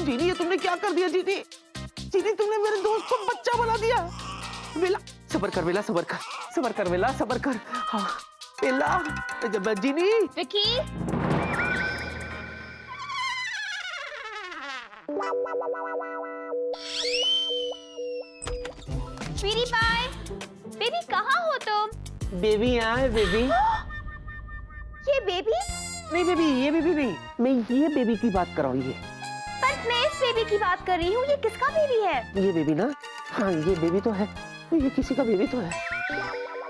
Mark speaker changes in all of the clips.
Speaker 1: जीनी ये तुमने क्या कर दिया जीनी? जीनी तुमने मेरे दोस्त को बच्चा बना दिया। बेला सबर कर, बेला सबर कर, सबर कर बेला सबर कर। हाँ बेला जब जीनी।
Speaker 2: विकी स्वीटी पाई, बेबी कहाँ हो तुम?
Speaker 1: बेबी यहाँ है बेबी।
Speaker 2: ये बेबी?
Speaker 1: नहीं बेबी, ये बेबी नहीं, मैं ये बेबी की बात कर रहा हूँ। ये
Speaker 2: पर मैं इस बेबी की बात कर रही हूँ। ये किसका बेबी है?
Speaker 1: ये बेबी ना, हाँ ये बेबी तो है, ये किसी का बेबी तो है।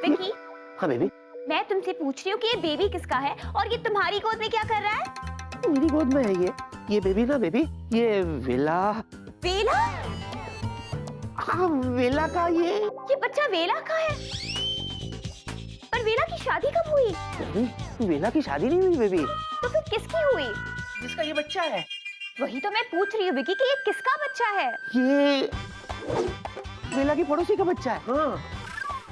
Speaker 2: विकी
Speaker 1: हाँ बेबी,
Speaker 2: मैं तुमसे पूछ रही हूँ कि ये बेबी किसका है और ये तुम्हारी गोद में क्या कर रहा है?
Speaker 1: मेरी गोद में है ये बेबी ना बेबी, ये वेला।
Speaker 2: वेला?
Speaker 1: हाँ वेला का
Speaker 2: ये बच्चा वेला का है। पर वेला की शादी कब हुई?
Speaker 1: बेबी, वेला की शादी नहीं हुई बेबी।
Speaker 2: तो फिर किसकी हुई?
Speaker 1: जिसका ये बच्चा है।
Speaker 2: वही तो मैं पूछ रही हूँ विकी कि ये किसका बच्चा है?
Speaker 1: ये वेला की पड़ोसी का बच्चा है। हाँ।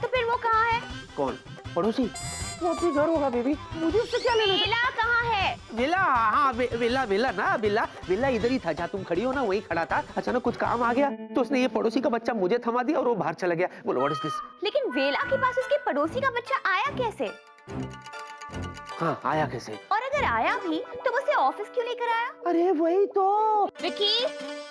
Speaker 2: तो फिर वो कहाँ है?
Speaker 1: कौन पड़ोसी? वो अपने घर होगा बेबी, मुझे उससे क्या लेना?
Speaker 2: वेला कहाँ है?
Speaker 1: वेला, हाँ वेला वेला ना, वेला वेला इधर ही था जहाँ तुम खड़ी हो ना, वही खड़ा था। अचानक कुछ काम आ गया तो उसने ये पड़ोसी का बच्चा मुझे थमा दिया और वो बाहर चला गया। बोलो व्हाट इज दिस?
Speaker 2: लेकिन वेला के पास उसके पड़ोसी का बच्चा आया कैसे?
Speaker 1: हाँ आया कैसे?
Speaker 2: और अगर आया भी तो उसे ऑफिस क्यों लेकर आया?
Speaker 1: अरे वही तो,
Speaker 2: विकी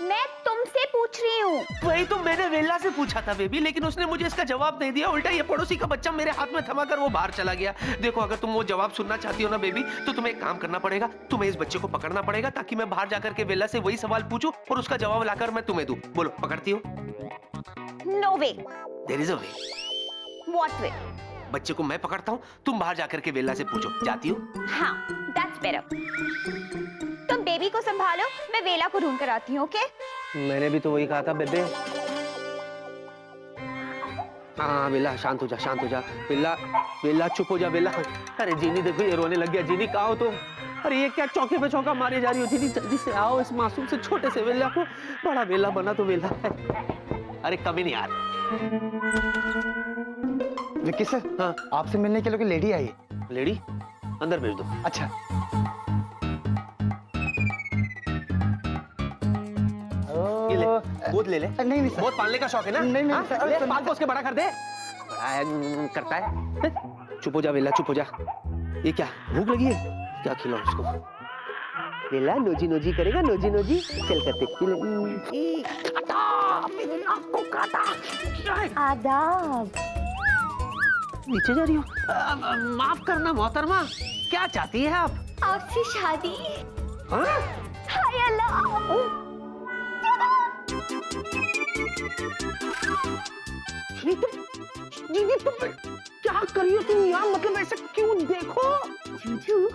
Speaker 2: मैं तुमसे पूछ रही हूँ।
Speaker 1: वही तो मैंने वेला से पूछा था बेबी, लेकिन उसने मुझे इसका जवाब नहीं दिया। उल्टा ये पड़ोसी का बच्चा मेरे हाथ में थमा कर वो बाहर चला गया। देखो अगर तुम वो जवाब सुनना चाहती हो ना बेबी, तो तुम्हें एक काम करना पड़ेगा। तुम्हें इस बच्चे को पकड़ना पड़ेगा ताकि मैं बाहर जाकर के वेला से वही सवाल पूछूं और उसका जवाब लाकर मैं तुम्हें दूं। बोलो पकड़ती हो?
Speaker 2: No way.
Speaker 1: There is a way.
Speaker 2: What way?
Speaker 1: बच्चे को मैं पकड़ता हूँ, तुम बाहर जाकर के वेला से पूछो। जाती हो?
Speaker 2: हाँ दैट्स बेटर। तुम बेबी को संभालो, मैं वेला को ढूंढ कर आती हूँ। ओके?
Speaker 1: मैंने भी तो वही कहा था बेबे। हाँ बेला शांत हो जा, शांत हो जा। बेला बेला चुप हो जा बेला। अरे जीनी देखो ये रोने लग गया। जीनी कहाँ हो तुम? अरे ये क्या चौके पे चौका मारे जा रही हो? जीनी जल्दी से आओ, इस मासूम से छोटे से वेला को बड़ा वेला बना तो वेला है। अरे कभी नहीं यार।
Speaker 3: विक्की सर,
Speaker 1: हाँ
Speaker 3: आपसे मिलने के लिए लेडी आई है।
Speaker 1: लेडी अंदर भेज दो।
Speaker 3: अच्छा।
Speaker 1: ये ले, गोद ले ले।
Speaker 3: नहीं नहीं सर,
Speaker 1: बहुत पालने का शौक है ना?
Speaker 3: नहीं, नहीं,
Speaker 1: हाँ?
Speaker 3: सर,
Speaker 1: अरे
Speaker 3: सर,
Speaker 1: पाल को उसके बड़ा कर दे। बड़ा है, करता है। चुप हो जा वेला, चुप हो जा। ये क्या भूख लगी है? क्या खिलाऊं उसको? वेला नोजी नोजी करेगा, नोजी नोजी। चल करते।
Speaker 2: आदाब।
Speaker 1: नीचे जा रही हो? माफ करना मोहतरमा, क्या चाहती है आप?
Speaker 2: आपसे शादी।
Speaker 1: हाँ?
Speaker 2: हाय अल्लाह।
Speaker 1: दीदी तुम क्या कर रही हो तुम यार? मतलब ऐसा क्यों? देखो
Speaker 2: जूजू,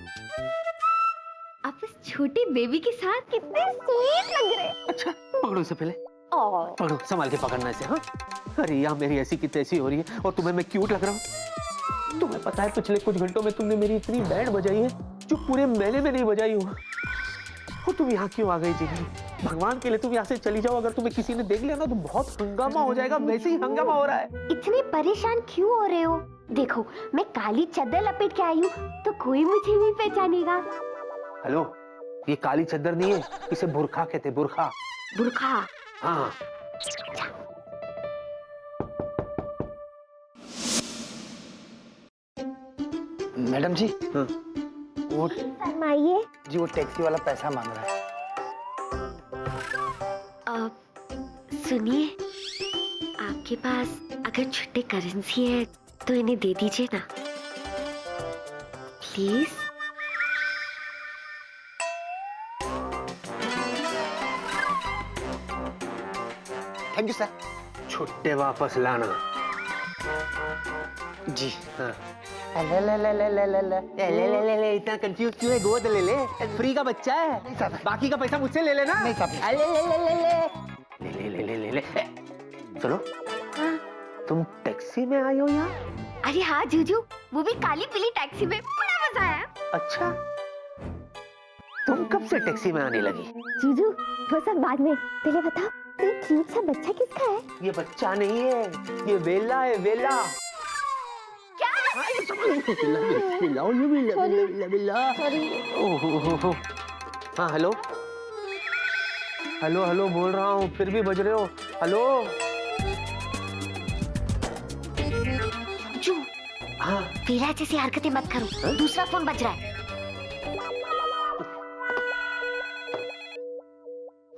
Speaker 2: आप इस छोटे बेबी के साथ कितने स्वीट लग रहे हैं।
Speaker 1: अच्छा पकड़ो इसे पहले,
Speaker 2: ओह
Speaker 1: पकड़ो, संभाल के पकड़ना इसे। हाँ अरे यार मेरी ऐसी की तैसी हो रही है और तुम्हें मैं क्यूट लग रहा हूँ। तुम्हें पता है पिछले कुछ घंटों में तुमने मेरी इतनी बैंड बजाई है जो पूरे महीने में नहीं बजाई हो। और तुम यहाँ क्यों आ गई जीनी? भगवान के लिए तुम यहाँ से चली जाओ। अगर तुम्हें किसी ने देख लिया ना तो बहुत हंगामा हो जाएगा। वैसे ही हंगामा हो रहा है।
Speaker 2: इतने परेशान क्यों हो रहे हो? देखो मैं काली चादर लपेट के आई हूँ तो कोई मुझे नहीं पहचानेगा।
Speaker 1: हेलो, ये काली चादर नहीं है, इसे बुरखा कहते, बुरखा।
Speaker 2: बुरखा?
Speaker 1: हाँ
Speaker 3: मैडम जी,
Speaker 1: हाँ
Speaker 3: वो
Speaker 2: फरमाइए।
Speaker 3: जी वो टैक्सी वाला पैसा मांग रहा है।
Speaker 2: सुनिए, आपके पास अगर छुट्टे करेंसी है तो इन्हें दे दीजिए ना प्लीज।
Speaker 3: Thank you sir.
Speaker 1: छुट्टे वापस लाना।
Speaker 3: जी।
Speaker 1: हाँ। ले ले ले ले ले ले ले ले ले ले ले, इतना कंफ्यूज क्यों है? गोद ले ले, फ्री का बच्चा है।
Speaker 3: नहीं साहब।
Speaker 1: बाकी का पैसा मुझसे ले लेना।
Speaker 3: नहीं साहब।
Speaker 1: ले ले ले ले ले ले ले ले ले ले। सुनो,
Speaker 2: हाँ?
Speaker 1: तुम टैक्सी में आई हो यहाँ?
Speaker 2: अरे हाँ जूजू, वो भी काली पीली टैक्सी में, बड़ा मजा आया।
Speaker 1: अच्छा, तुम कब से टैक्सी में आने लगी?
Speaker 2: जूजू वो सब बाद में, पहले बताओ ये क्यूट सा बच्चा किसका है?
Speaker 1: ये बच्चा नहीं है, ये वेला है, वेला।
Speaker 2: क्या?
Speaker 1: हाँ हेलो, हेलो हेलो बोल रहा हूँ, फिर भी बज रहे हो। हेलो।
Speaker 2: जू,
Speaker 1: हाँ
Speaker 2: वेला जैसी हरकतें मत करो, दूसरा फोन बज रहा है।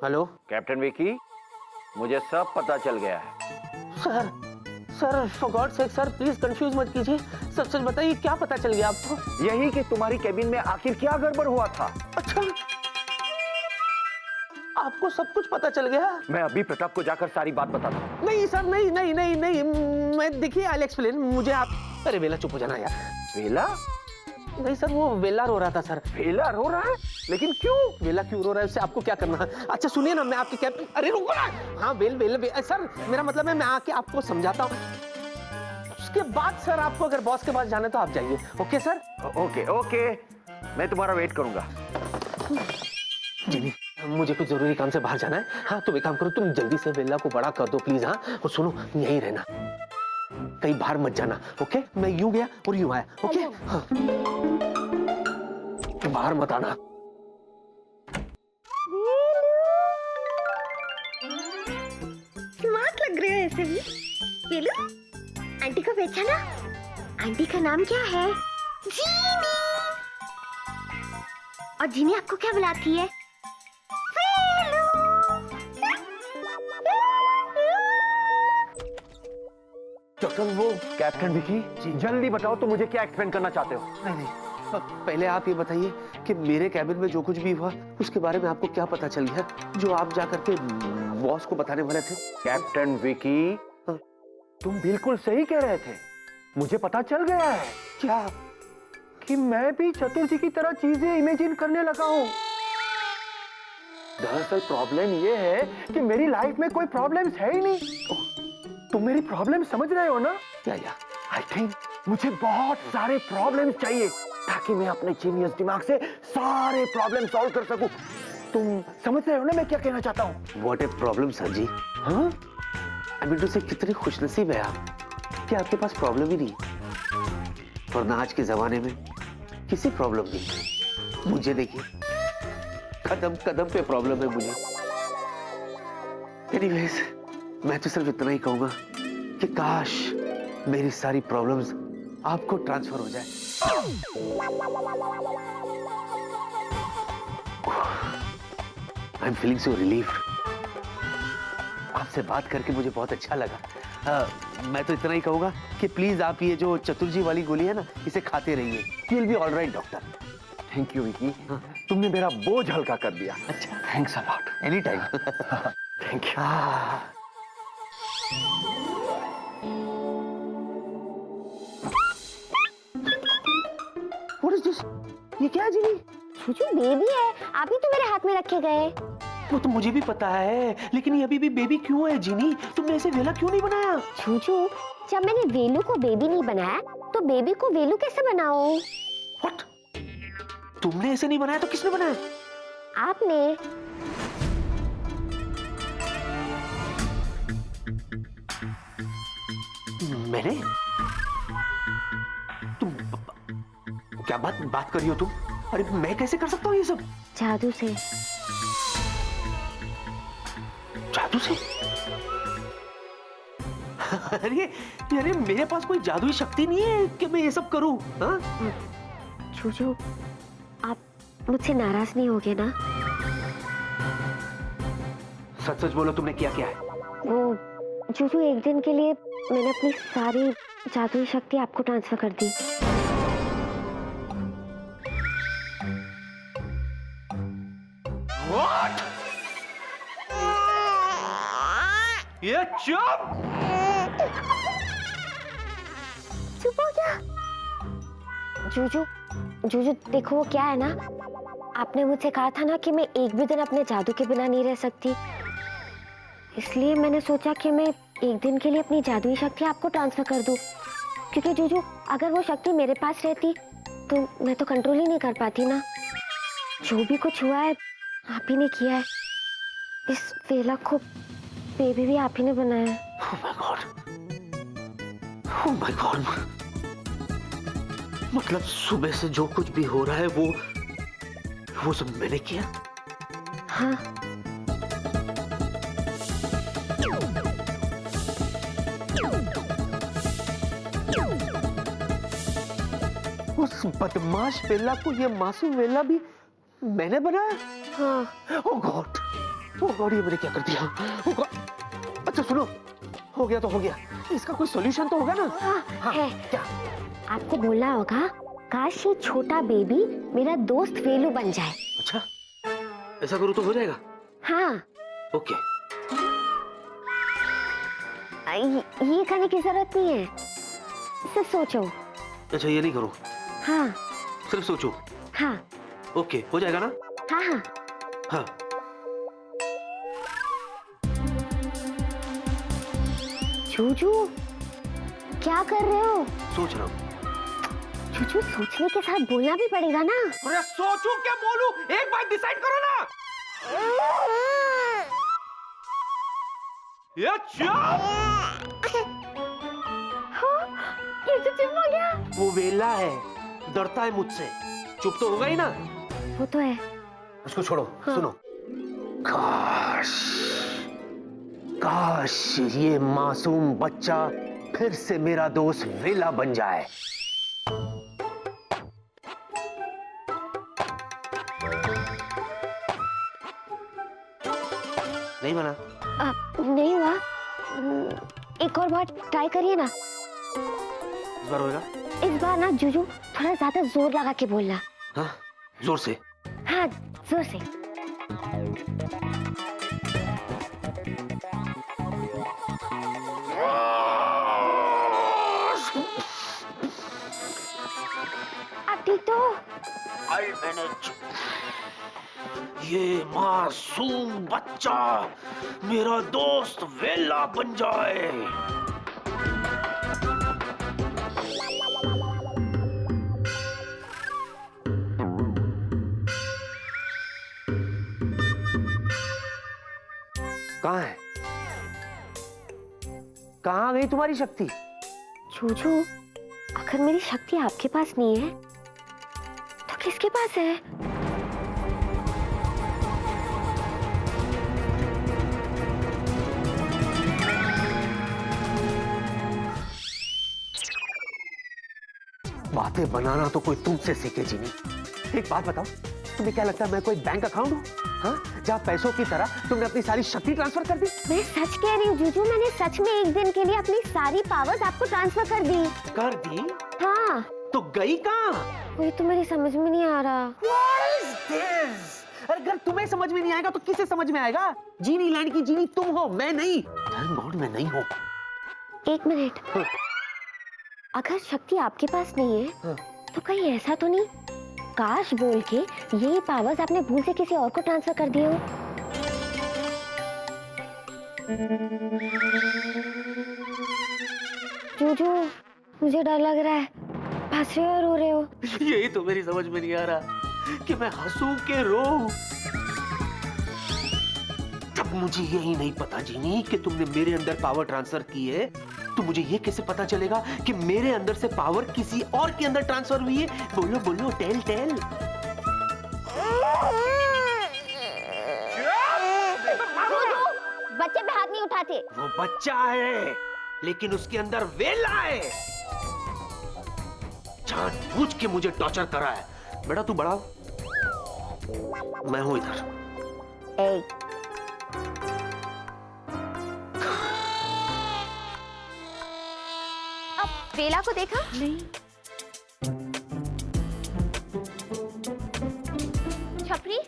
Speaker 1: हेलो।
Speaker 4: कैप्टन विकी, मुझे सब पता चल गया है।
Speaker 1: Sir sir for God sake sir please confuse मत कीजिए, सच सच बताइए क्या पता चल गया आपको?
Speaker 4: यही कि तुम्हारी केबिन में आखिर क्या गड़बड़ हुआ था।
Speaker 1: अच्छा, आपको सब कुछ पता चल गया?
Speaker 4: मैं अभी प्रताप को जाकर सारी बात बताता हूँ।
Speaker 1: नहीं सर, नहीं नहीं नहीं नहीं, मैं देखिए आई एक्सप्लेन, मुझे आप। अरे वेला चुप हो जाना यार।
Speaker 4: वेला?
Speaker 1: नहीं सर, वो वेला रो रहा था सर।
Speaker 4: वेला रो रहा है? लेकिन क्यों?
Speaker 1: वेला क्यों रो रहा है उससे आपको क्या करना है? अच्छा सुनिए ना, मैं आपके कैप्टन। अरे रुको ना। हाँ सर मेरा मतलब है मैं आके आपको समझाता हूँ, उसके बाद सर आपको अगर बॉस के पास जाना है तो आप जाइए। Okay sir?
Speaker 4: ओके ओके, मैं तुम्हारा वेट करूंगा।
Speaker 1: जी मुझे कुछ जरूरी काम से बाहर जाना है। हाँ तुम एक काम करो, तुम जल्दी से वेला को बड़ा कर दो प्लीज। हाँ और सुनो, यहीं रहना, कहीं बाहर मत जाना। ओके? मैं यूं गया और यूं आया। ओके? हाँ बाहर मत आना।
Speaker 2: स्मार्ट लग रहे हो ऐसे भी। वेलू, आंटी को पहचाना? आंटी का नाम क्या है? जीनी। और जीनी आपको क्या बुलाती है?
Speaker 4: डॉक्टर वो कैप्टन विकी, जल्दी बताओ तो मुझे क्या एक्सप्लेन करना चाहते हो?
Speaker 1: नहीं पहले आप ये बताइए कि मेरे कैबिन में जो कुछ भी हुआ उसके बारे में आपको क्या पता चल गया जो आप जाकर के बॉस को बताने वाले थे?
Speaker 4: कैप्टन विकी, तुम बिल्कुल सही कह रहे थे, मुझे पता चल गया है।
Speaker 1: क्या?
Speaker 4: कि मैं भी चतुर जी की तरह चीजें इमेजिन करने लगा हूँ। दरअसल प्रॉब्लम ये है कि मेरी लाइफ में कोई प्रॉब्लम्स है ही नहीं। तुम मेरी प्रॉब्लम समझ रहे हो ना?
Speaker 1: क्या यार?
Speaker 4: आई थिंक मुझे बहुत सारे प्रॉब्लम्स चाहिए ताकि मैं अपने जीनियस दिमाग से सारे प्रॉब्लम सॉल्व कर सकूं। तुम समझ रहे हो ना मैं क्या कहना चाहता हूँ?
Speaker 1: व्हाट ए प्रॉब्लम सर जी। हाँ आई मीन टू से कितनी खुशनसीब है आप कि आपके पास प्रॉब्लम ही नहीं, वरना आज के जमाने में किसी प्रॉब्लम नहीं। मुझे देखिए, कदम कदम पे प्रॉब्लम है मुझे। एनीवेज मैं तो सिर्फ इतना ही कहूंगा कि काश मेरी सारी प्रॉब्लम्स आपको ट्रांसफर हो जाए। I am feeling so relieved. आपसे बात करके मुझे बहुत अच्छा लगा। मैं तो इतना ही कहूंगा कि प्लीज आप ये जो चतुर्जी वाली गोली है ना, इसे खाते रहिए। You will be all right doctor.
Speaker 4: Thank you Vicky, तुमने मेरा बोझ हल्का कर दिया।
Speaker 1: अच्छा
Speaker 4: thanks a lot.
Speaker 1: Any time.
Speaker 4: Thank you.
Speaker 1: What is this? ये क्या है जीनी?
Speaker 2: छुचू बेबी है, अभी तो मेरे हाथ में रखे गए।
Speaker 1: वो तो मुझे भी पता है, लेकिन ये अभी भी बेबी क्यों है जीनी? तुमने ऐसे वेला क्यों नहीं बनाया?
Speaker 2: छुचू, जब मैंने वेलू को बेबी नहीं बनाया तो बेबी को वेलू कैसे बनाऊं?
Speaker 1: व्हाट? तुमने ऐसे नहीं बनाया तो किसने बनाया?
Speaker 2: आपने।
Speaker 1: मैंने? तुम क्या बात कर रही हो तुम? अरे मैं कैसे कर सकता हूँ ये सब?
Speaker 2: जादू से।
Speaker 1: जादू से? अरे अरे मेरे पास कोई जादुई शक्ति नहीं है कि मैं ये सब करूं। हाँ?
Speaker 2: छुचू, आप मुझसे नाराज नहीं होगे ना?
Speaker 1: सच सच बोलो, तुमने किया क्या है?
Speaker 2: वो छुचू, एक दिन के लिए मैंने अपनी सारी जादुई शक्ति आपको ट्रांसफर कर दी।
Speaker 1: What? ये चुप!
Speaker 2: चुप हो गया? जूजू, जूजू देखो वो क्या है ना, आपने मुझसे कहा था ना कि मैं एक भी दिन अपने जादू के बिना नहीं रह सकती, इसलिए मैंने सोचा कि मैं एक दिन के लिए अपनी जादुई शक्ति आपको ट्रांसफर कर दूं, क्योंकि जूजू अगर वो शक्ति मेरे पास रहती तो मैं तो कंट्रोल ही नहीं कर पाती ना। जो भी कुछ हुआ है आप ही ने किया है, इस वेला को बेबी भी आप ही ने बनाया है।
Speaker 1: Oh my God. Oh my God. मतलब सुबह से जो कुछ भी हो रहा है वो सब मैंने किया?
Speaker 2: हाँ।
Speaker 1: बदमाश वेला को ये मासूम वेला भी मैंने बनाया?
Speaker 2: हाँ।
Speaker 1: ओह गॉड, ये मैंने क्या कर दिया? ओह गॉड। अच्छा सुनो, हो गया तो हो गया, इसका कोई सॉल्यूशन तो होगा ना?
Speaker 2: हाँ, है।
Speaker 1: क्या?
Speaker 2: आपको बोलना होगा काश ये छोटा बेबी मेरा दोस्त वेलू बन जाए।
Speaker 1: अच्छा, ऐसा करूँ तो हो जाएगा?
Speaker 2: हाँ।
Speaker 1: ओके।
Speaker 2: ये करने की जरूरत नहीं है, सिर्फ सोचो।
Speaker 1: अच्छा, ये नहीं करूँ?
Speaker 2: हाँ।
Speaker 1: सिर्फ सोचो?
Speaker 2: हाँ।
Speaker 1: ओके, हो जाएगा ना?
Speaker 2: हाँ हाँ।
Speaker 1: हाँ।
Speaker 2: जूजू, क्या कर रहे हो?
Speaker 1: सोच रहा हूँ।
Speaker 2: जूजू, सोचने के साथ बोलना भी पड़ेगा ना।
Speaker 1: अरे सोचूं क्या बोलूं, एक बार डिसाइड करो ना। ये
Speaker 2: ये तो चुप हो गया।
Speaker 1: वो वेला है, डरता है मुझसे, चुप तो होगा ही ना।
Speaker 2: वो तो है।
Speaker 1: उसको छोड़ो।
Speaker 2: हाँ।
Speaker 1: सुनो, काश काश ये मासूम बच्चा फिर से मेरा दोस्त वेला बन जाए। नहीं बना?
Speaker 2: नहीं हुआ। एक और बार ट्राई करिए ना।
Speaker 1: इस बार होगा?
Speaker 2: इस बार ना जूजू थोड़ा ज्यादा जोर लगा के बोलना।
Speaker 1: हाँ, जोर से।
Speaker 2: हाँ, जोर से। आप ठीक तो?
Speaker 1: I manage. ये मासूम बच्चा मेरा दोस्त वेला बन जाए। कहाँ है? कहाँ गई तुम्हारी शक्ति?
Speaker 2: जूजू, अगर मेरी शक्ति आपके पास नहीं है तो किसके पास है?
Speaker 1: बातें बनाना तो कोई तुमसे सीखे जीनी। एक बात बताओ, तुम्हें क्या लगता है मैं कोई बैंक अकाउंट हूँ? हाँ, जहाँ पैसों की तरह तुमने अपनी सारी शक्ति ट्रांसफर कर दी?
Speaker 2: मैं सच कह रही हूँ जूजू, मैंने सच में एक दिन के लिए अपनी सारी पावर्स आपको ट्रांसफर कर दी।
Speaker 1: कर दी?
Speaker 2: हाँ।
Speaker 1: तो गई कहाँ?
Speaker 2: वही तो मेरी समझ में नहीं आ रहा।
Speaker 1: What is this? अगर तुम्हें समझ में नहीं आएगा तो किसे समझ में आएगा? जीनी लैंड की जीनी तुम हो, मैं नहीं। Thank God मैं नहीं हूँ।
Speaker 2: एक मिनट।
Speaker 1: हाँ।
Speaker 2: अगर शक्ति आपके पास नहीं है
Speaker 1: हाँ।
Speaker 2: तो कहीं ऐसा तो नहीं काश बोल के ये पावर्स आपने भूल से किसी और को ट्रांसफर कर दिए हो? जूजू, मुझे डर लग रहा है। हंस रहे हो और रो रहे हो?
Speaker 1: यही तो मेरी समझ में नहीं आ रहा कि मैं हंसूं के रोऊं। जब मुझे यही नहीं पता जीनी कि तुमने मेरे अंदर पावर ट्रांसफर की है, तो मुझे ये कैसे पता चलेगा कि मेरे अंदर से पावर किसी और के अंदर ट्रांसफर हुई है? बोलो बोलो, टेल टेल।
Speaker 2: बच्चे पे हाथ नहीं उठाते।
Speaker 1: वो बच्चा है, लेकिन उसके अंदर वेला है। जानबूझ के मुझे टॉर्चर करा है। बेटा तू बड़ा, मैं हूं इधर।
Speaker 2: अब वेला को देखा? नहीं। छपरी,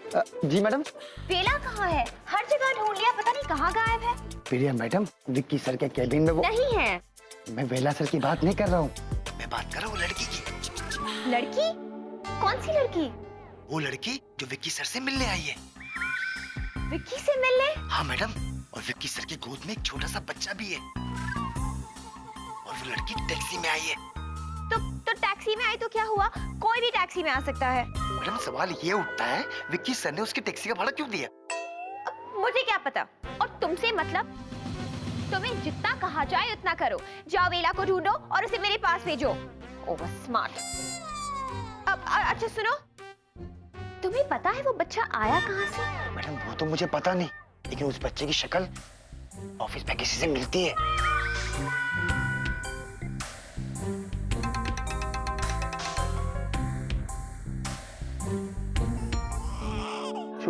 Speaker 3: जी मैडम।
Speaker 2: वेला कहाँ है? हर जगह ढूंढ लिया, पता नहीं कहाँ गायब है।
Speaker 3: प्रिया मैडम, विक्की सर के कैबिन में वो
Speaker 2: नहीं है।
Speaker 3: मैं वेला सर की बात नहीं कर रहा हूँ, मैं बात कर रहा हूँ लड़की की।
Speaker 2: लड़की? कौन सी लड़की?
Speaker 3: वो लड़की जो विक्की सर से मिलने आई है।
Speaker 2: विक्की से मिलने?
Speaker 3: हाँ मैडम, और विक्की सर की गोद में एक छोटा सा बच्चा भी है। और वो लड़की टैक्सी में आई है।
Speaker 2: तो टैक्सी में आई तो क्या हुआ? कोई भी टैक्सी में आ सकता है।
Speaker 3: मैडम सवाल ये उठता है, विक्की सर ने उसकी टैक्सी का भाड़ा क्यों दिया?
Speaker 2: मुझे क्या पता? और तुमसे मतलब? तुम्हें जितना कहा जाए उतना करो। जाओ वेला को ढूंढो और उसे मेरे पास भेजो। Over smart. अब अच्छा सुनो, तुम्हें पता है वो बच्चा आया कहाँ से?
Speaker 3: मैडम वो तो मुझे पता नहीं, लेकिन उस बच्चे की शक्ल ऑफिस में किसी से मिलती है।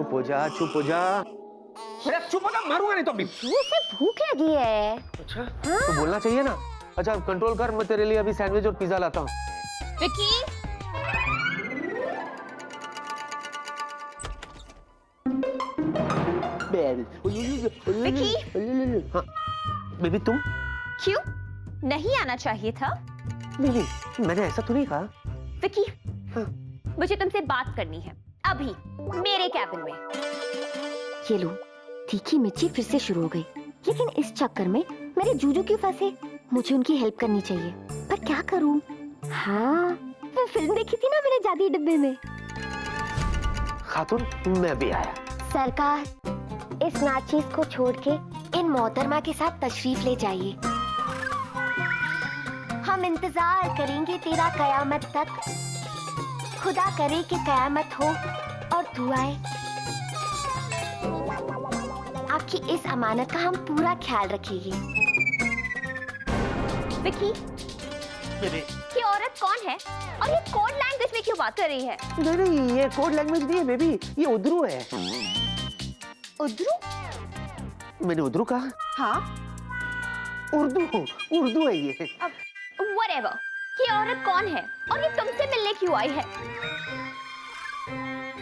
Speaker 1: चुप हो जा, चुप हो जा। अरे चुप हो जा, मारूंगा नहीं तो अभी।
Speaker 2: उसे भूख लगी है।
Speaker 1: अच्छा तो बोलना चाहिए ना। अच्छा कंट्रोल कर, मैं तेरे लिए अभी सैंडविच और पिज्जा लाता हूँ।
Speaker 5: विकी, विकी,
Speaker 1: हाँ बेबी तुम?
Speaker 5: क्यों? नहीं आना चाहिए था।
Speaker 1: नहीं, मैंने ऐसा तो नहीं कहा।
Speaker 5: विकी,
Speaker 1: हाँ।
Speaker 5: मुझे तुमसे बात करनी है अभी मेरे कैबिन में।
Speaker 2: ये लो, तीखी मिर्ची फिर से शुरू हो गई। लेकिन इस चक्कर में मेरे जूजू क्यों फंसे? मुझे उनकी हेल्प करनी चाहिए, पर क्या करूं? हाँ, वो फिल्म देखी थी ना मैंने जादुई डिब्बे में।
Speaker 1: खातून मैं भी आया।
Speaker 2: सरकार, इस नाचीज को छोड़ के इन मोहतरमा के साथ तशरीफ ले जाइए। हम इंतजार करेंगे तेरा कयामत तक। खुदा करे कि कयामत हो और तू आए। आपकी इस अमानत का हम पूरा ख्याल रखेंगे।
Speaker 5: विकी,
Speaker 1: बेबी
Speaker 5: ये औरत कौन है और ये कोड लैंग्वेज में क्यों बात कर रही है?
Speaker 1: नहीं, ये कोड लैंग्वेज नहीं है बेबी, ये उर्दू है।
Speaker 5: उर्दू?
Speaker 1: मैंने उर्दू कहा?
Speaker 5: हाँ,
Speaker 1: उर्दू है ये।
Speaker 5: whatever, ये औरत कौन है और ये तुमसे मिलने क्यों आई है?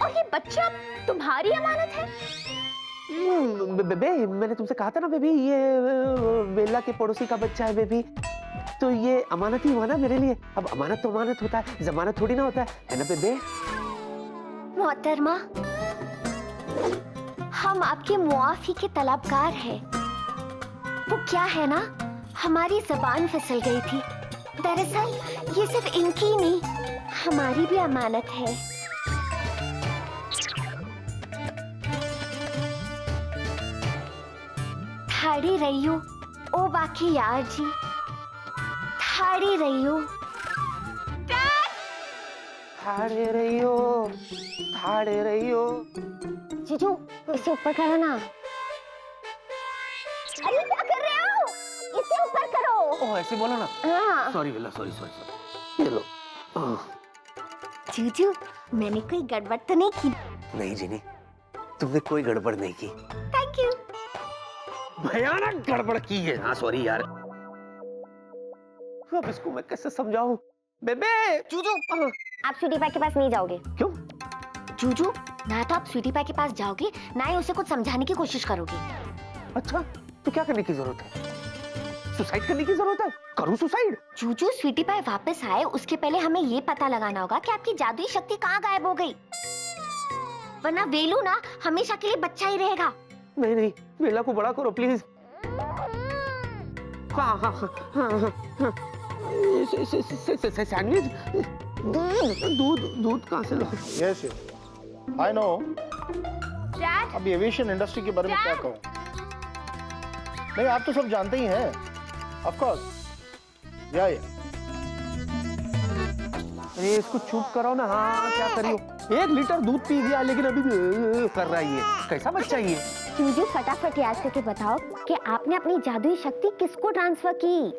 Speaker 5: और ये बच्चा तुम्हारी अमानत है?
Speaker 1: बेबे मैंने तुमसे कहा था ना बेबी, ये बेला के पड़ोसी का बच्चा है बेबी। तो ये अमानत ही हुआ ना मेरे लिए। अब अमानत तो अमानत होता है, जमानत थोड़ी ना होता है ना बेबे।
Speaker 2: मोहतरमा, हम आपके मुआफी के तलबगार हैं। वो क्या है ना, हमारी जबान फिसल गई थी। दरअसल ये सिर्फ इनकी नहीं, हमारी भी अमानत है। थाड़ी रहियो ओ बाकी यार जी, थाड़ी रहियो।
Speaker 1: ठाड़े रहियो।
Speaker 2: जीजू, इसे ऊपर करो ना। अरे क्या कर रहे हो? इसे ऊपर करो।
Speaker 1: ओह ऐसे बोलो ना।
Speaker 2: हाँ।
Speaker 1: सॉरी बेला, सॉरी। ये लो।
Speaker 2: जीजू, मैंने कोई गड़बड़ तो नहीं की?
Speaker 1: नहीं जीनी, तुमने कोई गड़बड़ नहीं की।
Speaker 2: Thank you.
Speaker 1: भयानक गड़बड़ की है। हाँ सॉरी यार। अब इसको मैं कैसे समझाऊं? बेबे
Speaker 2: जूजू, आप स्वीटी पाई के पास नहीं जाओगे।
Speaker 1: क्यों?
Speaker 2: जूजू, ना तो आप स्वीटी पाई के पास जाओगे, ना ही उसे कुछ समझाने की कोशिश करोगे।
Speaker 1: अच्छा तो क्या करने की जरूरत है? सुसाइड करने की जरूरत है? करूं सुसाइड?
Speaker 2: जूजू, स्वीटी पाई वापस आए उसके पहले हमें ये पता लगाना होगा कि आपकी जादुई शक्ति कहाँ गायब हो गई, वरना वेलू ना हमेशा के लिए बच्चा ही रहेगा।
Speaker 1: नहीं, बेला को बड़ा करो प्लीज। हाँ। सैंडविच, दूध कहाँ से लो?
Speaker 6: Yes I know.
Speaker 5: डैड,
Speaker 6: अब एविएशन इंडस्ट्री के बारे में क्या कहूँ? नहीं, आप तो सब जानते ही हैं। Of course. या
Speaker 1: अरे इसको चुप करो ना। हाँ क्या करियो? 1 लीटर दूध पी गया लेकिन अभी भी कर रहा है ये। कैसा बच्चा ये?
Speaker 2: जूजू, फटाफट याद करके बताओ कि आपने अपनी जादुई शक्ति किसको ट्रांसफर की?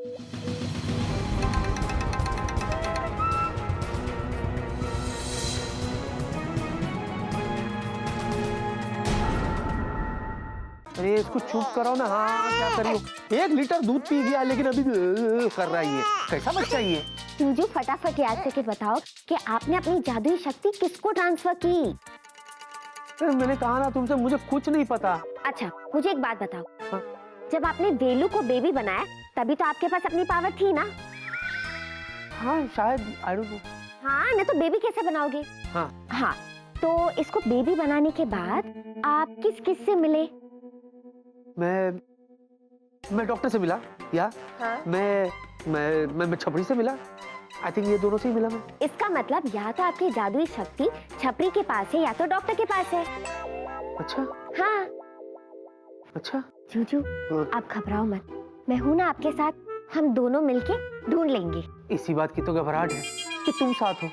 Speaker 1: अरे इसको चुप करो ना। हाँ क्या करियो? 1 लीटर दूध पी गया लेकिन अभी भी कर रहा है ये। कैसा बच्चा ये?
Speaker 2: जूजू, फटाफट याद करके बताओ कि आपने अपनी जादुई शक्ति किसको ट्रांसफर की?
Speaker 1: अरे मैंने कहा ना तुमसे, मुझे कुछ नहीं पता।
Speaker 2: अच्छा, मुझे एक बात बताओ।
Speaker 1: हाँ?
Speaker 2: जब आपने वेलू को बेबी बनाया तभी तो आपके पास अपनी पावर थी ना?
Speaker 1: हाँ शायद, आई डोंट नो।
Speaker 2: हाँ, ना तो बेबी कैसे बनाओगे?
Speaker 1: हाँ
Speaker 2: तो इसको बेबी बनाने के बाद आप किस किस से मिले?
Speaker 1: मैं डॉक्टर से मिला या मैं छपरी से मिला। आई थिंक ये दोनों से ही मिला मैं।
Speaker 2: इसका मतलब या तो आपकी जादुई शक्ति छपरी के पास है या तो डॉक्टर के पास है।
Speaker 1: अच्छा
Speaker 2: हाँ।
Speaker 1: अच्छा।
Speaker 2: जूजू, आप घबराओ मत, मैं हूं ना आपके साथ। हम दोनों मिलके ढूंढ लेंगे।
Speaker 1: इसी बात की तो घबराहट है कि तुम साथ हो।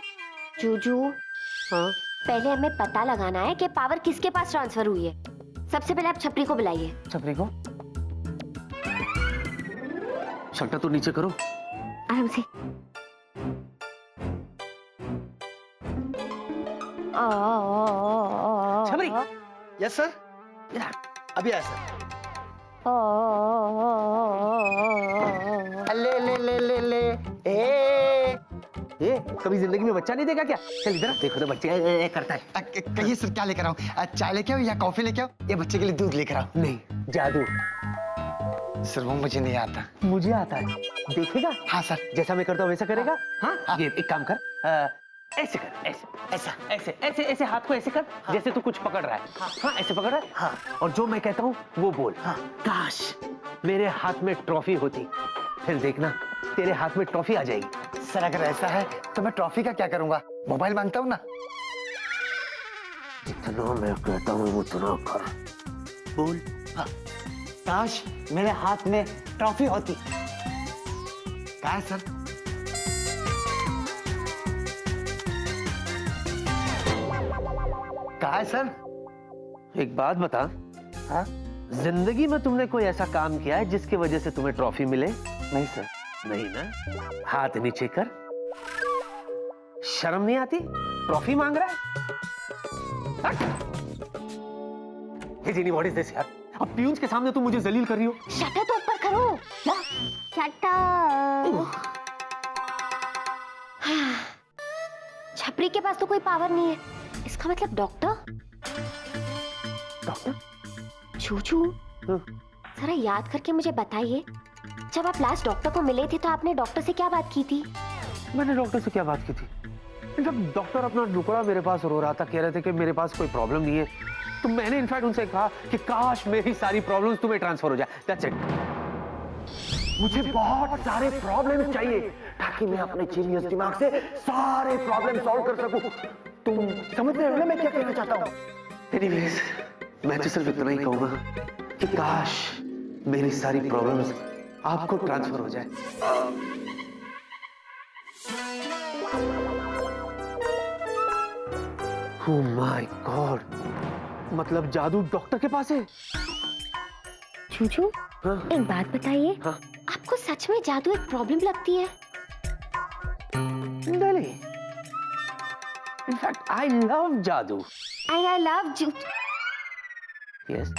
Speaker 2: जूजू,
Speaker 1: हाँ
Speaker 2: पहले हमें पता लगाना है कि पावर किसके पास ट्रांसफर हुई है। सबसे पहले आप छपरी को बुलाइए।
Speaker 1: छपरी को? शक्टा तो नीचे करो
Speaker 2: आराम से।
Speaker 1: छपरी,
Speaker 3: यस सर, अभी आया सर।
Speaker 4: ले ले ले ले ले ए
Speaker 1: ये कभी जिंदगी में बच्चा नहीं देखा क्या? चल इधर आ, देखो तो बच्चे ए करता है।
Speaker 3: कहिए सर, क्या लेकर आऊं? चाय लेके आओ या कॉफी लेके आओ या बच्चे के लिए दूध लेकर आओ?
Speaker 1: नहीं, जादू
Speaker 3: सर वो मुझे नहीं आता।
Speaker 1: मुझे आता है। देखेगा?
Speaker 3: हाँ सर।
Speaker 1: जैसा मैं करता हूँ वैसा करेगा? हाँ,
Speaker 3: हाँ।
Speaker 1: ये एक काम कर, ऐसे कर, ऐसे
Speaker 3: ऐसा?
Speaker 1: ऐसे ऐसे ऐसे हाथ को ऐसे कर, जैसे तू कुछ पकड़ रहा है। हाँ, ऐसे पकड़ रहा है। हाँ, और जो मैं कहता हूँ वो बोल। हाँ, काश मेरे हाथ में ट्रॉफी होती, फिर देखना तेरे हाथ में ट्रॉफी आ जाएगी।
Speaker 3: सर अगर ऐसा है तो मैं ट्रॉफी का क्या करूंगा? मोबाइल मांगता हूँ ना।
Speaker 1: जितना मैं कहता हूँ उतना कर। बोल।
Speaker 3: हाँ। काश मेरे हाथ में ट्रॉफी होती। क्या है सर? क्या है सर?
Speaker 1: एक बात बता,
Speaker 3: हाँ?
Speaker 1: जिंदगी में तुमने कोई ऐसा काम किया है जिसकी वजह से तुम्हें ट्रॉफी मिले?
Speaker 3: नहीं सर।
Speaker 1: नहीं ना? हाथ नीचे कर। शर्म नहीं आती? ट्रॉफी मांग रहा है? हे जीनी, व्हाट इज दिस यार? अब प्यून्स के सामने तुम मुझे जलील कर रही हो।
Speaker 2: शटर तो ऊपर करो।
Speaker 1: क्या?
Speaker 2: शटर। छपरी के पास तो कोई पावर नहीं है, इसका मतलब डॉक्टर?
Speaker 1: डॉक्टर?
Speaker 2: चूचू, जरा याद करके मुझे बताइए, जब आप लास्ट डॉक्टर को मिले थे तो आपने डॉक्टर से क्या बात की थी?
Speaker 1: मैंने डॉक्टर से क्या बात की थी? जब डॉक्टर अपना टुकड़ा मेरे पास रो रहा था, कह रहे थे कि मेरे पास कोई प्रॉब्लम नहीं है, तो मैंने इनफैक्ट उनसे कहा कि काश मेरी सारी प्रॉब्लम्स तुम्हें ट्रांसफर हो जाए। That's it.
Speaker 4: मुझे बहुत सारे प्रॉब्लम्स चाहिए ताकि मैं अपने जीनियस दिमाग से सारे प्रॉब्लम सॉल्व कर सकूं। तुम समझ रहे हो ना मैं क्या कहना चाहता हूँ?
Speaker 1: एनीवेज, मैं तो सिर्फ इतना ही कहूंगा कि काश मेरी सारी प्रॉब्लम्स आपको ट्रांसफर हो जाए। ओह माय गॉड, मतलब जादू डॉक्टर के पास है?
Speaker 2: चूचू,
Speaker 1: हाँ?
Speaker 2: एक बात बताइए,
Speaker 1: हाँ?
Speaker 2: आपको सच में जादू एक प्रॉब्लम लगती है?
Speaker 1: नहीं, इनफैक्ट आई लव जादू।
Speaker 2: I love
Speaker 1: yes.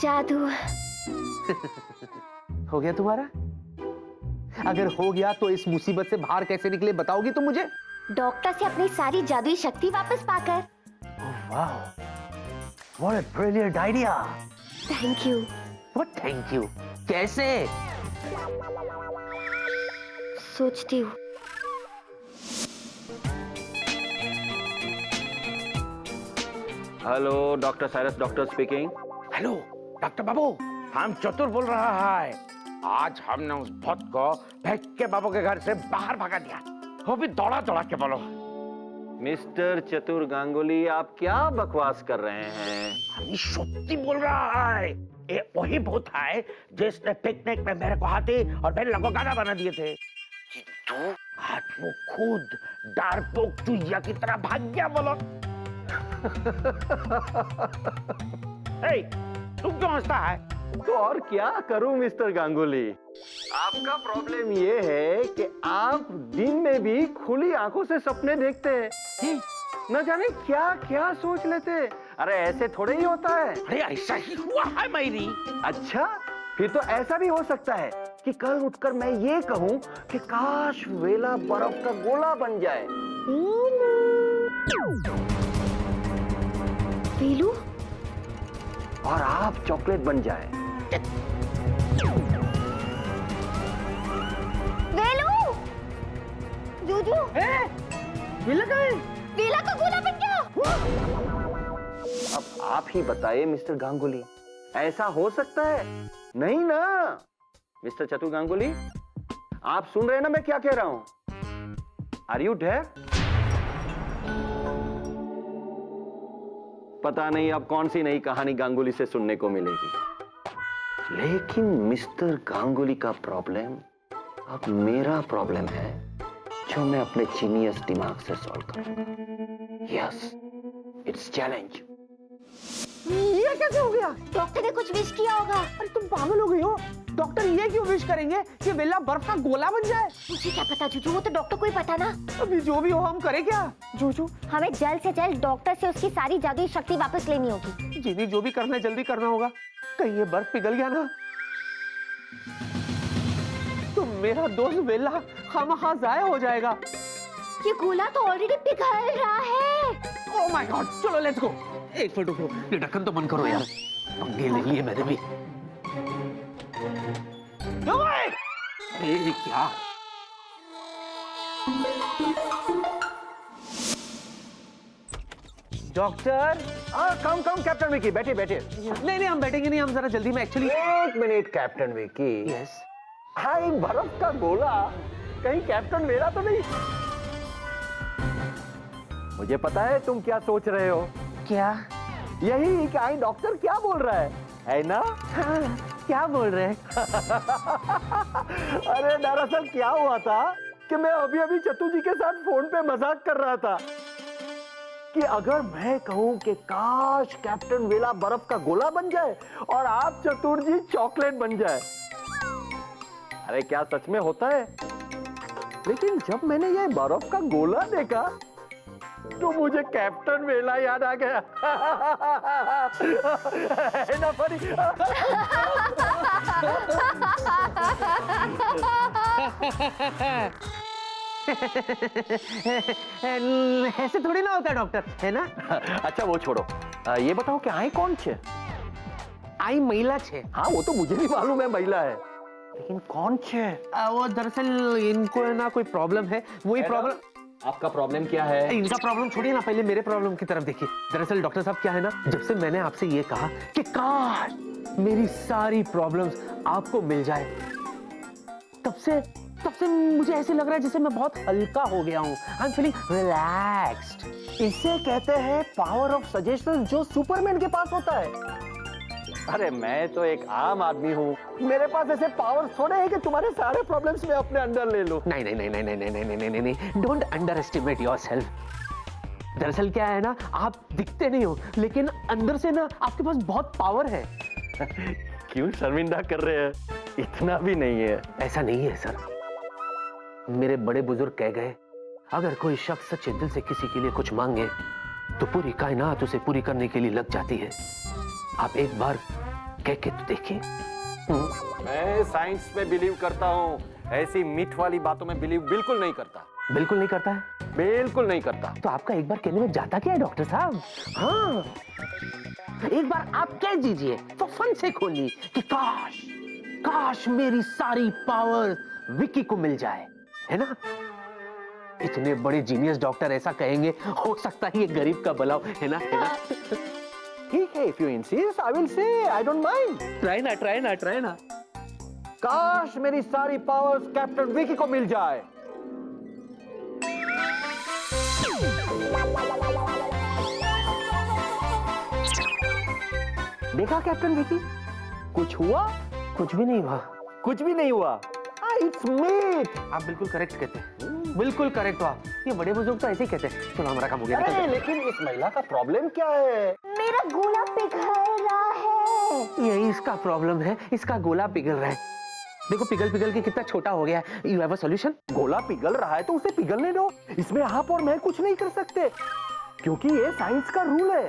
Speaker 2: जादू।
Speaker 1: हो गया तुम्हारा? अगर हो गया तो इस मुसीबत से बाहर कैसे निकले बताओगी तुम मुझे?
Speaker 2: डॉक्टर से अपनी सारी जादुई शक्ति वापस पाकर।
Speaker 1: Wow, what a brilliant idea.
Speaker 2: Thank you.
Speaker 1: What thank you? कैसे?
Speaker 2: सोचती हूँ।
Speaker 7: Hello, doctor Cyrus doctor speaking.
Speaker 4: Hello doctor बाबू, हम चतुर बोल रहा है। आज हमने उस भूत को भेक्के बाबू के घर से बाहर भगा दिया, वो भी दौड़ा दौड़ा के। बोलो।
Speaker 7: मिस्टर चतुर गांगुली, आप क्या बकवास कर रहे हैं?
Speaker 4: हम सच्ची बोल रहा है। ये वही भूत है जिसने पिकनिक में मेरे को हाथी और मेरे को गाना बना दिए थे। तू आज वो खुद डारपोक चुहिया की तरह भाग गया। बोलो। हे, तू क्यों हंसता है?
Speaker 7: तो और क्या करूं मिस्टर गांगुली? आपका प्रॉब्लम ये है कि आप दिन में भी खुली आंखों से सपने देखते हैं, न जाने क्या क्या सोच लेते हैं। अरे ऐसे थोड़े ही होता है।
Speaker 4: अरे ऐसा ही हुआ है मेरी।
Speaker 7: अच्छा, फिर तो ऐसा भी हो सकता है कि कल उठकर मैं ये कहूं कि काश वेला बर्फ का गोला बन जाए।
Speaker 2: वेलू?
Speaker 7: और आप चॉकलेट बन जाए।
Speaker 2: वेलू! जूजू!
Speaker 1: वेला कहाँ है?
Speaker 2: वेला का गोला बन गया!
Speaker 7: अब आप ही बताइए मिस्टर गांगुली, ऐसा हो सकता है? नहीं ना। मिस्टर चतुर गांगुली, आप सुन रहे हैं ना मैं क्या कह रहा हूं? Are you deaf? पता नहीं अब कौन सी नई कहानी गांगुली से सुनने को मिलेगी, लेकिन मिस्टर गांगुली का प्रॉब्लम अब मेरा प्रॉब्लम है, जो मैं अपने जीनियस दिमाग से सॉल्व करूं। Yes, it's challenge.
Speaker 1: ये कैसे हो गया?
Speaker 2: डॉक्टर ने कुछ विश किया होगा।
Speaker 1: अरे तुम पागल हो गई हो? डॉक्टर ये क्यों विश करेंगे कि वेला बर्फ का गोला बन जाए?
Speaker 2: मुझे क्या पता जूजू, वो तो डॉक्टर को ही पता ना।
Speaker 1: अभी जो भी हो हम करें क्या?
Speaker 2: जूजू, हमें जल्द से जल्द डॉक्टर से उसकी सारी जादुई शक्ति वापस लेनी होगी।
Speaker 1: जिन्हें जो भी करना है जल्दी करना होगा, कहीं ये बर्फ पिघल गया ना तो मेरा दोस्त वेला खामखा जाया हो जाएगा।
Speaker 2: ये गोला तो ऑलरेडी पिघल रहा है।
Speaker 1: ओह माय गॉड, चलो लेट्स गो। एक मिनट रुको, ये ढक्कन तो बंद करो यार, पंगे ले लिए मैंने भी। ओए! ये क्या? डॉक्टर,
Speaker 7: कम कैप्टन विकी, बैठिए बैठिए।
Speaker 1: नहीं हम बैठेंगे नहीं, हम जरा जल्दी में एक्चुअली।
Speaker 7: एक मिनट कैप्टन विकी।
Speaker 1: यस।
Speaker 7: हाय, बर्फ का गोला कहीं कैप्टन मेरा तो नहीं? मुझे पता है तुम क्या सोच रहे हो।
Speaker 1: क्या?
Speaker 7: यही कि आई डॉक्टर क्या बोल रहा है ना?
Speaker 1: हाँ, क्या बोल रहे हैं?
Speaker 7: अरे दरअसल क्या हुआ था कि मैं अभी चतु जी के साथ फोन पे मजाक कर रहा था कि अगर मैं कहूं कि काश कैप्टन वेला बर्फ का गोला बन जाए और आप चतुर जी चॉकलेट बन जाए। अरे क्या सच में होता है? लेकिन जब मैंने ये बर्फ का गोला देखा तो मुझे कैप्टन वेला याद आ गया। है ना फनी?
Speaker 1: ऐसे थोड़ी ना होता डॉक्टर, है ना?
Speaker 7: अच्छा वो छोड़ो, ये बताओ कि आई कौन छे?
Speaker 1: आई महिला छे।
Speaker 7: हाँ वो तो मुझे भी मालूम है महिला है, लेकिन कौन छे?
Speaker 1: वो दरअसल इनको है ना कोई प्रॉब्लम है, वही प्रॉब्लम।
Speaker 7: आपका प्रॉब्लम क्या है?
Speaker 1: इनका प्रॉब्लम छोड़िए ना, पहले मेरे प्रॉब्लम की तरफ देखिए। दरअसल डॉक्टर साहब क्या है ना, जब से मैंने आपसे ये कहा कि काश मेरी सारी प्रॉब्लम्स आपको मिल जाए, तब से मुझे ऐसे लग रहा है जैसे मैं बहुत हल्का हो गया हूँ। I am feeling relaxed.
Speaker 7: इसे कहते हैं पावर ऑफ सजेशन, जो सुपरमैन के पास होता है। अरे मैं तो एक आम आदमी हूँ, मेरे पास ऐसे पावर थोड़े हैं कि तुम्हारे सारे प्रॉब्लम्स में अपने अंदर ले लूं।
Speaker 1: नहीं, डोंट अंडर एस्टिमेट योरसेल्फ। दरअसल क्या है ना, आप दिखते नहीं हो लेकिन अंदर से ना आपके पास बहुत पावर है।
Speaker 7: क्यों शर्मिंदा कर रहे हैं? इतना भी नहीं है।
Speaker 1: ऐसा नहीं है सर, मेरे बड़े बुजुर्ग कह गए, अगर कोई शख्स सच्चे दिल से किसी के लिए कुछ मांगे तो पूरी कायनात उसे पूरी करने के लिए लग जाती है। आप एक बार कह के तो देखिए।
Speaker 7: मैं साइंस में बिलीव करता हूँ, ऐसी मीठ वाली बातों में बिलीव बिल्कुल नहीं करता।
Speaker 1: बिल्कुल नहीं करता है?
Speaker 7: बिल्कुल नहीं करता।
Speaker 1: तो आपका एक बार कहने में जाता क्या है डॉक्टर साहब? हाँ, एक बार आप कह दीजिए तो फन से खोलिए कि काश मेरी सारी पावर विकी को मिल जाए, है ना? इतने बड़े जीनियस डॉक्टर ऐसा कहेंगे, हो सकता है ये गरीब का भला हो, है ना?
Speaker 7: ठीक है, if you insist, I will say, I don't mind.
Speaker 1: Try ना।
Speaker 7: काश मेरी सारी पावर्स कैप्टन विकी को मिल जाए। देखा कैप्टन विकी, कुछ हुआ?
Speaker 1: कुछ भी नहीं हुआ।
Speaker 7: कुछ भी नहीं हुआ। It's mate.
Speaker 1: आप बिल्कुल करेक्ट कहते हैं, बिल्कुल करेक्ट हो आप। ये बड़े बुजुर्ग तो ऐसे ही कहते हैं। चलो हमारा काम हो गया।
Speaker 7: अरे लेकिन इस महिला का प्रॉब्लम क्या है?
Speaker 2: मेरा गोला पिघल रहा है।
Speaker 1: यही इसका प्रॉब्लम है, इसका गोला पिघल रहा है। देखो पिघल के कितना छोटा हो गया है। You have a solution?
Speaker 7: गोला पिघल रहा है तो उसे पिघलने दो, इसमें आप और मैं कुछ नहीं कर सकते क्योंकि ये साइंस का रूल है।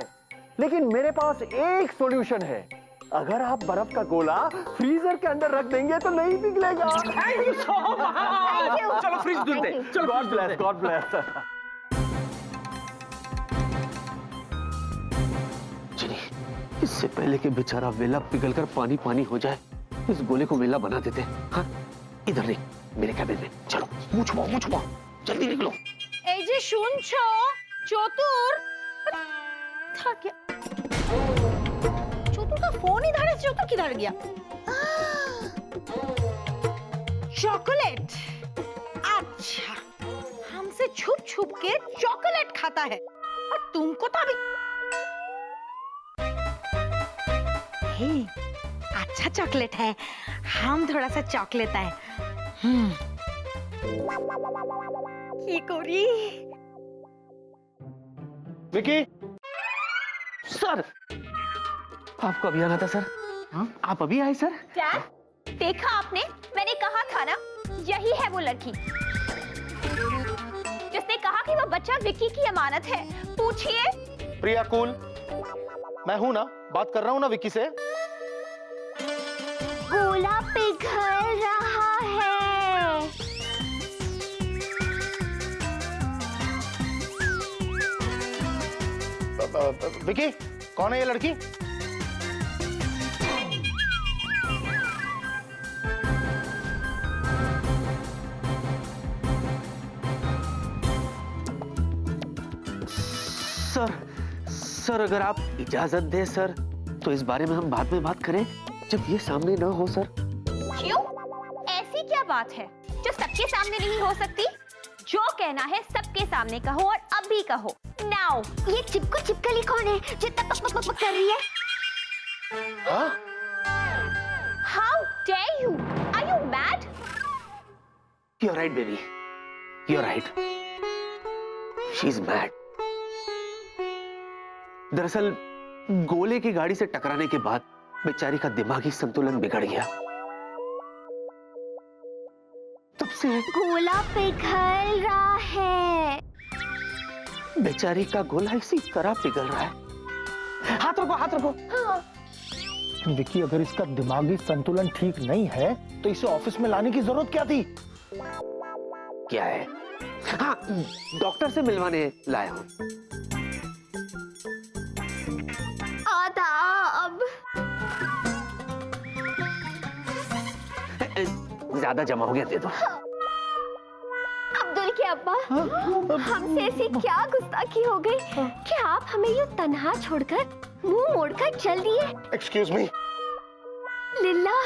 Speaker 7: लेकिन मेरे पास एक सॉल्यूशन है, अगर आप बर्फ का गोला फ्रीजर के अंदर रख देंगे तो नहीं पिघलेगा।
Speaker 1: Thank you so much. चलो फ्रिज ढूंढते हैं। चलो
Speaker 7: गॉड ब्लेस, गॉड ब्लेस।
Speaker 1: चलिए, इससे पहले कि बेचारा वेला पिघलकर पानी पानी हो जाए, इस गोले को वेला बना देते हैं। हाँ, इधर नहीं, मेरे कैबिन में। चलो मुंह छुपाओ, जल्दी निकलो।
Speaker 5: এই যে শুনছো চতুর था क्या? चतुर का फोन इधर है, चतुर किधर गया? चॉकलेट, अच्छा हमसे छुप छुप के चॉकलेट खाता है और तुमको तो अभी हे, अच्छा चॉकलेट है, हम थोड़ा सा चॉकलेट है। की करी
Speaker 6: विकी,
Speaker 1: सर, आपको अभी आना था सर। हाँ? आप अभी आए सर?
Speaker 5: क्या?
Speaker 2: देखा आपने, मैंने कहा था ना, यही है वो लड़की जिसने कहा कि वो बच्चा विक्की की अमानत है। पूछिए।
Speaker 6: प्रिया कूल, मैं हूं ना, बात कर रहा हूं ना विक्की से।
Speaker 2: गोला पिघल रहा है।
Speaker 6: विक्की, कौन है ये लड़की?
Speaker 1: सर अगर आप इजाजत दें सर, तो इस बारे में हम बाद में बात करें, जब ये सामने ना हो सर।
Speaker 2: क्यों? ऐसी क्या बात है जो सबके सामने नहीं हो सकती? जो कहना है सबके सामने कहो और अभी कहो। नाउ। ये चिपकू चिपकली कौन है जो तक पक पक पक कर रही है?
Speaker 6: हाँ?
Speaker 2: How dare you? Are you mad?
Speaker 1: You're right, baby. You're right. She's mad. दरअसल गोले की गाड़ी से टकराने के बाद बेचारी का दिमागी संतुलन बिगड़ गया। तब से
Speaker 2: गोला पिघल रहा है।
Speaker 1: बेचारी का गोला इसी तरह पिघल रहा है। हाथ रखो, हाथ रखो।
Speaker 2: हाँ।
Speaker 6: विक्की, अगर इसका दिमागी संतुलन ठीक नहीं है तो इसे ऑफिस में लाने की जरूरत क्या थी?
Speaker 1: क्या है? हाँ, डॉक्टर से मिलवाने लाया हूं।
Speaker 2: आदाब।
Speaker 1: ज्यादा जमा हो गया, दे दो।
Speaker 2: अब्दुल के अब्बा, हमसे ऐसी क्या गुस्ताखी हो गई कि आप हमें यूं तन्हा छोड़कर मुंह मोड़कर चल दिए?
Speaker 6: Excuse me.
Speaker 2: लिल्ला,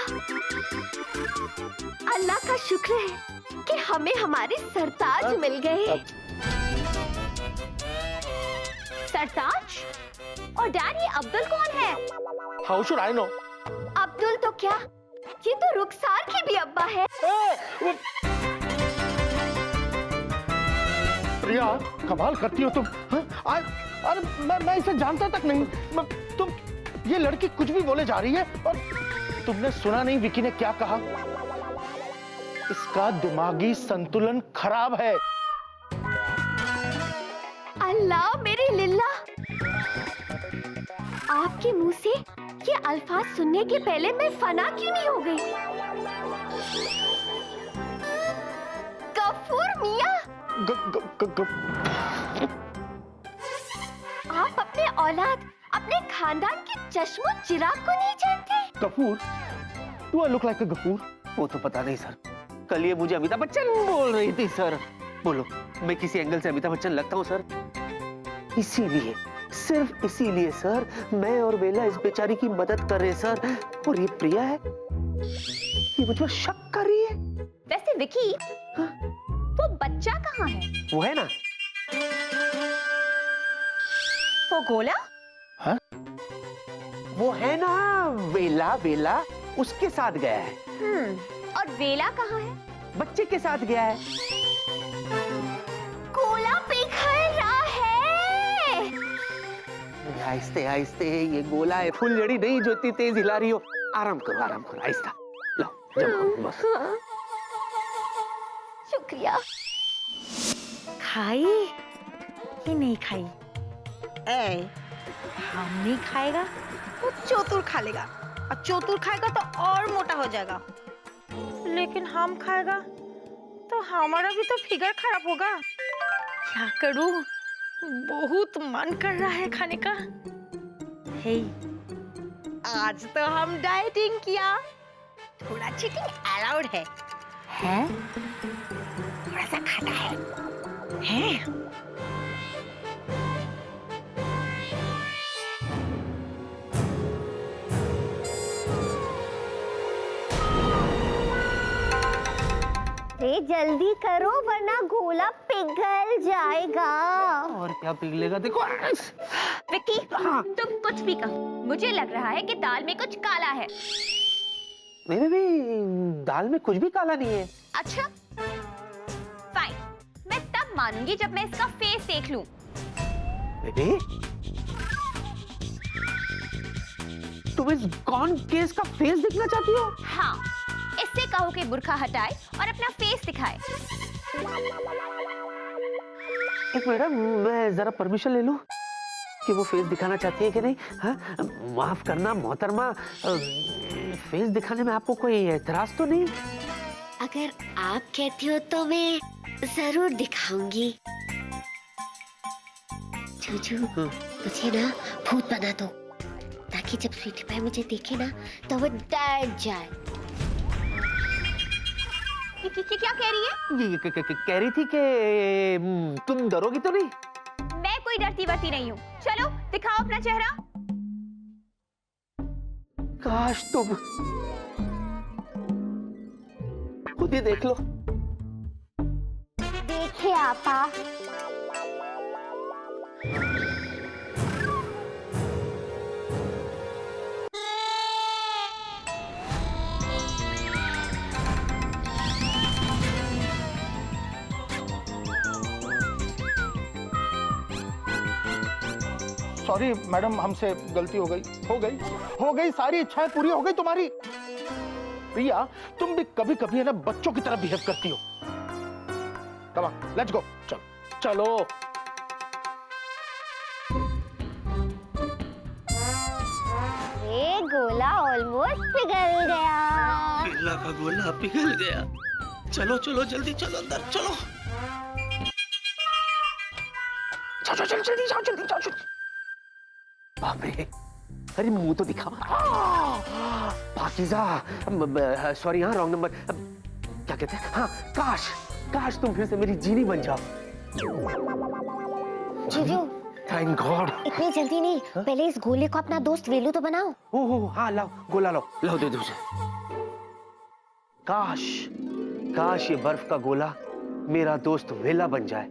Speaker 2: अल्लाह का शुक्र है कि हमें हमारे सरताज मिल गए। सरताज? और डैडी, अब्दुल कौन है?
Speaker 6: How should I know?
Speaker 2: Abdul तो क्या, ये तो रुखसार की भी अब्बा है।
Speaker 6: प्रिया, कमाल करती हो तुम। हाँ? अरे मैं इसे जानता तक नहीं। तुम, ये लड़की कुछ भी बोले जा रही है। और तुमने सुना नहीं विकी ने क्या कहा? इसका दिमागी संतुलन खराब है।
Speaker 2: अल्लाह मेरी लिल्ला, आपके मुंह से ये अल्फाज सुनने के पहले मैं फना क्यों नहीं हो गई? गफूर मियां, आप अपने औलाद, अपने खानदान के चश्मो चिराग को नहीं जानते?
Speaker 1: Ghafoor? Do I look like a Ghafoor? वो तो पता नहीं सर, कल ये मुझे अमिताभ बच्चन बोल रही थी सर। बोलो, मैं किसी एंगल से अमिताभ बच्चन लगता हूँ सर? इसीलिए, सिर्फ इसीलिए सर, मैं और बेला इस बेचारी की मदद कर रहे हैं सर। और ये प्रिया है, ये मुझ पर शक कर रही है।
Speaker 2: वैसे विकी, वो बच्चा कहाँ है?
Speaker 1: वो है ना,
Speaker 2: वो गोला?
Speaker 6: हाँ?
Speaker 1: वो है ना, वेला, वेला उसके साथ गया है।
Speaker 2: और वेला कहाँ है?
Speaker 1: बच्चे के साथ गया है।
Speaker 2: गोला पिघल रहा है।
Speaker 1: आहिस्ते आहिस्ते, ये गोला है, फुलझड़ी नहीं जो इतनी तेज हिला रही हो। आराम करो, आराम करो, आहिस्ता। लो, जमा, बस।
Speaker 2: शुक्रिया।
Speaker 5: खाई कि नहीं खाई? ए, हम नहीं खाएगा तो चोतुर खा लेगा, और चोतुर खाएगा तो और मोटा हो जाएगा। लेकिन हम खाएगा तो हमारा भी तो फिगर खराब होगा। क्या करूं? बहुत मन कर रहा है खाने का। हे, आज तो हम डाइटिंग किया, थोड़ा चीटिंग अलाउड है। हैं? थोड़ा सा खाता है। हैं?
Speaker 2: जल्दी करो वरना गोला पिघल जाएगा।
Speaker 1: और क्या पिघलेगा, देखो।
Speaker 2: विक्की, तुम कुछ भी कहो, मुझे लग रहा है कि दाल में कुछ काला है।
Speaker 1: नहीं नहीं, दाल में कुछ भी काला नहीं है।
Speaker 2: अच्छा, फाइन, मैं तब मानूंगी जब मैं इसका फेस देख लूं।
Speaker 1: बेबी, तुम इस गॉन केस का फेस देखना चाहती हो?
Speaker 2: हाँ, इससे कहो कि बुर्का हटाए और अपना फेस दिखाए।
Speaker 1: एक मैडम, मैं जरा परमिशन ले लूं कि वो फेस दिखाना चाहती है कि नहीं? हाँ, माफ करना मोहतरमा, फेस दिखाने में आपको कोई एतराज तो नहीं?
Speaker 2: अगर आप कहती हो तो मैं जरूर दिखाऊंगी। जूजू, मुझे ना भूत बना दो, ताकि जब स्वीटी पाई मुझे देखे ना तो वो डर जाए। क्या कह रही है?
Speaker 1: ये कह रही थी कि तुम डरोगी तो नहीं?
Speaker 2: मैं कोई डरती वरती नहीं हूँ। चलो दिखाओ अपना चेहरा।
Speaker 1: काश तुम खुद ही देख लो।
Speaker 2: देखिए आपा।
Speaker 6: सॉरी मैडम, हमसे गलती हो गई, सारी इच्छाएं पूरी हो गई तुम्हारी। प्रिया, तुम भी कभी कभी है ना बच्चों की तरह बिहेव करती हो। कम ऑन, लेट्स गो, चलो।
Speaker 2: ये गोला ऑलमोस्ट पिघल गया।
Speaker 1: केला का गोला पिघल गया। चलो चलो जल्दी चलो अंदर चलो। जाओ जल्दी जाओ। बाप रे, अरे मुंह तो दिखा। पाकीज़ा, सॉरी, हाँ रॉन्ग नंबर। क्या कहते हैं? हाँ, काश तुम फिर से मेरी जीनी बन जाओ।
Speaker 2: जीजू,
Speaker 1: थैंक गॉड।
Speaker 2: इतनी जल्दी नहीं, पहले इस गोले को अपना दोस्त वेलू तो बनाओ।
Speaker 1: ओह हाँ, लाओ गोला, लाओ दे दो मुझे। काश ये बर्फ का गोला मेरा दोस्त वेला बन जाए।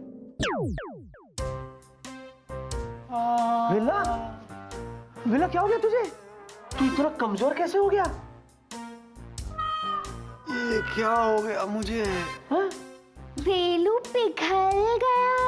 Speaker 1: वेला क्या हो गया तुझे? तू इतना कमजोर कैसे हो गया?
Speaker 3: ये क्या हो गया मुझे?
Speaker 1: हाँ?
Speaker 2: वेलू पिघल गया।